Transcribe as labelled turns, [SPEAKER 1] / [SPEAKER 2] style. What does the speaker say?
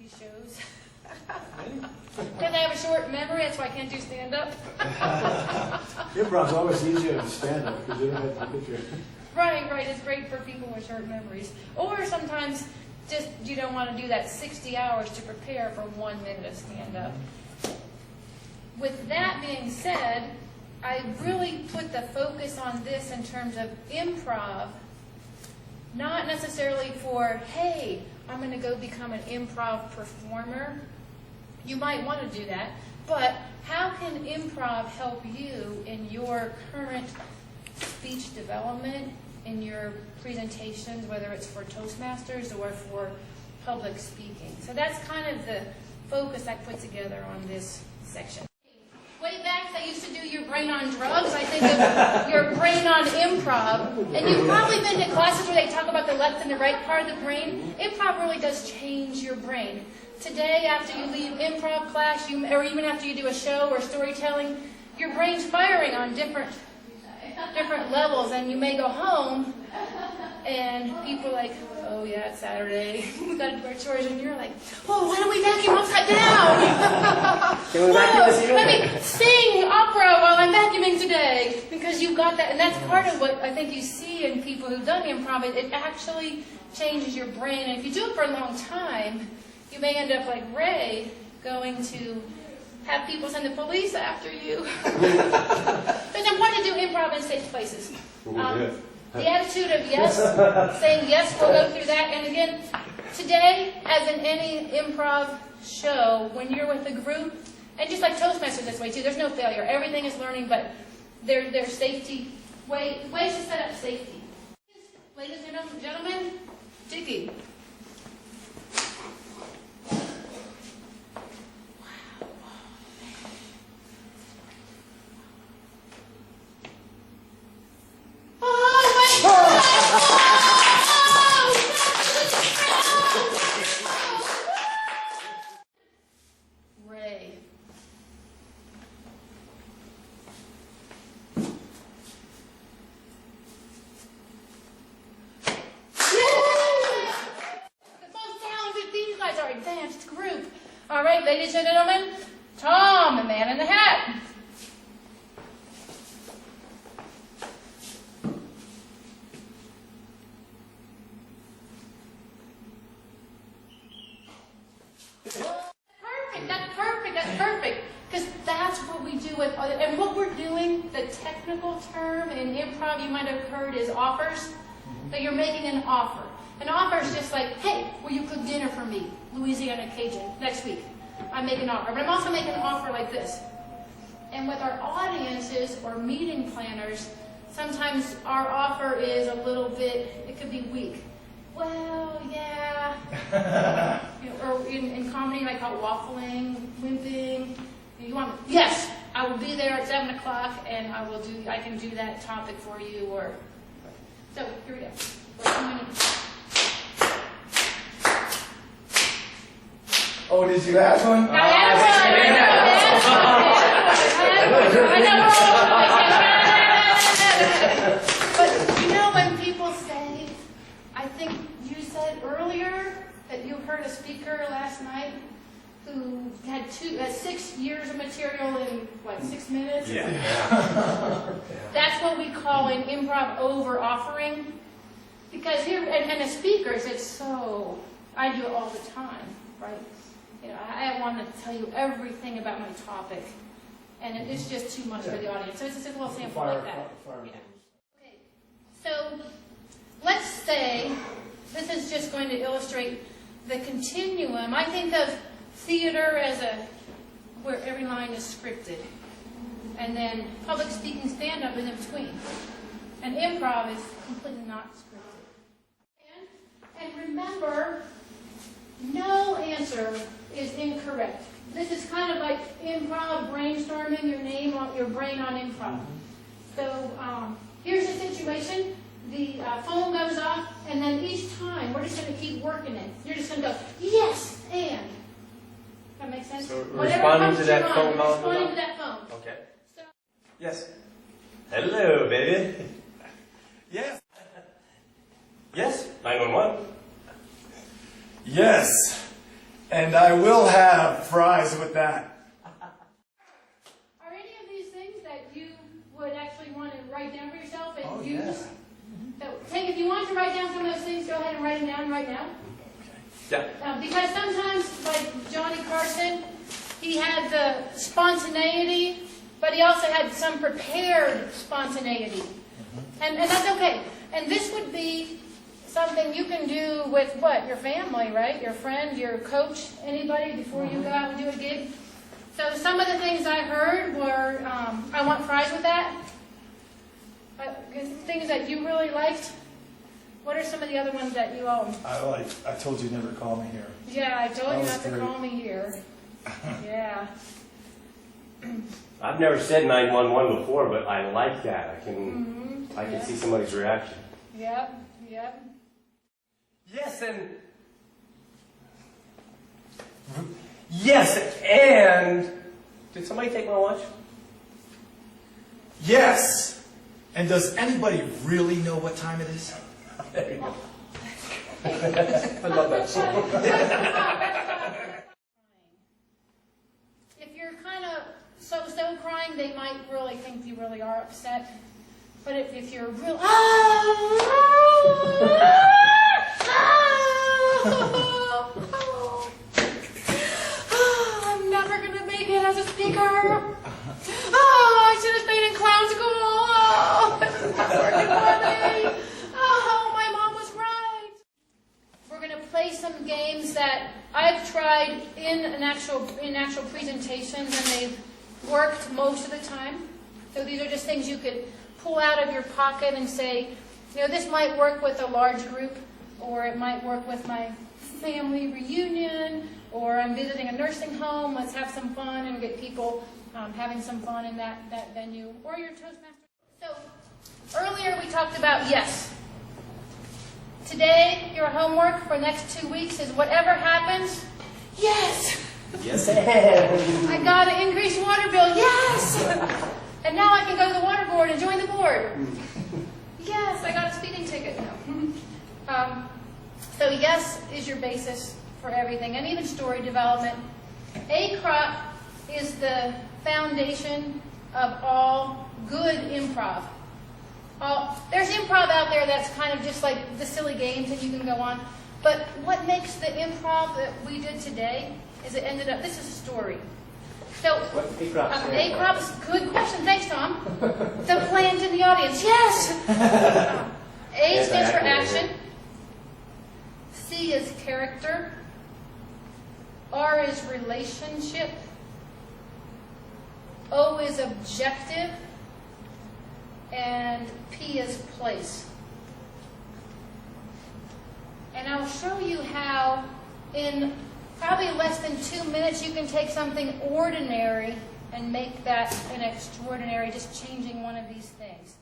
[SPEAKER 1] these shows. Because I have a short memory, that's why I can't do stand-up.
[SPEAKER 2] Improv's always easier than stand-up because you don't have to picture.
[SPEAKER 1] Right. It's great for people with short memories. Or sometimes just you don't want to do that 60 hours to prepare for 1 minute of stand-up. With that being said, I really put the focus on this in terms of improv, not necessarily for, hey, I'm going to go become an improv performer. You might want to do that, but how can improv help you in your current speech development, in your presentations, whether it's for Toastmasters or for public speaking? So that's kind of the focus I put together on this section. Way back, they used to do your brain on drugs. I think of your brain on improv. And you've probably been to classes where they talk about the left and the right part of the brain. Improv really does change your brain. Today, after you leave improv class, or even after you do a show or storytelling, your brain's firing on different levels, and you may go home, and people are like, oh yeah, it's Saturday, we've got to do our chores, and you're like, oh, why don't we vacuum upside down?
[SPEAKER 3] Can we vacuum this evening?
[SPEAKER 1] Let me sing opera while I'm vacuuming today, because you've got that, and that's part of what I think you see in people who've done improv. It actually changes your brain, and if you do it for a long time, you may end up like Ray, going to have people send the police after you. But it's important to do improv in safe places. The attitude of yes, saying yes, we'll go through that. And again, today, as in any improv show, when you're with a group, and just like Toastmasters this way too, there's no failure. Everything is learning, but there's safety, ways to set up safety. Ladies and gentlemen, Jiggy. Advanced group. All right, ladies and gentlemen, Tom, the man in the hat. That's perfect. Because that's what we do with other, and what we're doing, the technical term in improv you might have heard is offers. So you're making an offer. An offer is just like, hey, will you cook dinner for me, Louisiana Cajun, next week? I make an offer. But I'm also making an offer like this. And with our audiences or meeting planners, sometimes our offer is a little bit, it could be weak. Well, yeah. Or in comedy, you might call it waffling, wimping. You want, yes, I will be there at 7 o'clock, and I can do that topic for you. Or so here we go.
[SPEAKER 3] Oh, did you have one?
[SPEAKER 1] I know. But you know when people say, I think you said earlier that you heard a speaker last night who had 6 years of material in, 6 minutes?
[SPEAKER 3] Yeah.
[SPEAKER 1] That's what we call in improv over-offering. Because here, and as speakers, it's so, I do it all the time, right? I want to tell you everything about my topic, and it's just too much for the audience. So it's just a little sample like that. Yeah. Okay. So let's say this is just going to illustrate the continuum. I think of theater as where every line is scripted, and then public speaking, stand-up is in between, and improv is completely not scripted. And remember, no answer is incorrect. This is kind of like improv brainstorming, your brain on improv. So here's the situation. The phone goes off, and then each time we're just going to keep working it. You're just going to go, yes, and. That makes sense?
[SPEAKER 3] So responding to that phone call?
[SPEAKER 1] Responding to that phone.
[SPEAKER 3] Okay.
[SPEAKER 1] So,
[SPEAKER 3] Yes. Hello, baby. Yes. Yes. 911. Yes. And I will have fries with that.
[SPEAKER 1] Are any of these things that you would actually want to write down for yourself and use?
[SPEAKER 3] Yeah.
[SPEAKER 1] So, Hank, if you want to write down some of those things, go ahead and write them down right now.
[SPEAKER 3] Yeah.
[SPEAKER 1] Because sometimes, like Johnny Carson, he had the spontaneity, but he also had some prepared spontaneity. And that's okay. And this would be something you can do with what? Your family, right? Your friend, your coach, anybody before you go out and do a gig. So some of the things I heard were, I want fries with that. Things that you really liked. What are some of the other ones that you own?
[SPEAKER 3] I told you never to call me here.
[SPEAKER 1] Yeah, I told you
[SPEAKER 3] That
[SPEAKER 1] not to
[SPEAKER 3] was
[SPEAKER 1] call me here. Yeah.
[SPEAKER 4] I've never said 911 before, but I like that. I can see somebody's reaction.
[SPEAKER 1] Yep.
[SPEAKER 3] Yes, and
[SPEAKER 4] Did somebody take my lunch?
[SPEAKER 3] yes. And does anybody really know what time it is?
[SPEAKER 4] There you go. I love that song.
[SPEAKER 1] If you're kind of so crying, they might really think you really are upset. But if you're real, I'm never gonna make it as a speaker. I should have stayed in clown school. It's not working for me. My mom was right. We're gonna play some games that I've tried in actual presentations, and they've worked most of the time. So these are just things you could pull out of your pocket and say, this might work with a large group, or it might work with my family reunion, or I'm visiting a nursing home. Let's have some fun and get people having some fun in that venue, or your Toastmaster. So earlier we talked about yes. Today, your homework for the next 2 weeks is whatever happens, yes.
[SPEAKER 4] Yes.
[SPEAKER 1] I got an increased water bill, yes. And now I can go to the water board and join the board. Yes, I got a speeding ticket. No. So yes is your basis for everything, and even story development. ACROP is the foundation of all good improv. There's improv out there that's kind of just like the silly games that you can go on. But what makes the improv that we did today is it ended up, this is a story. So, ACROP's, good question, thanks Tom. The plant in the audience, yes! A stands for action. C is character. R is relationship. O is objective. And P is place. And I'll show you how in probably less than 2 minutes you can take something ordinary and make that an extraordinary, just changing one of these things.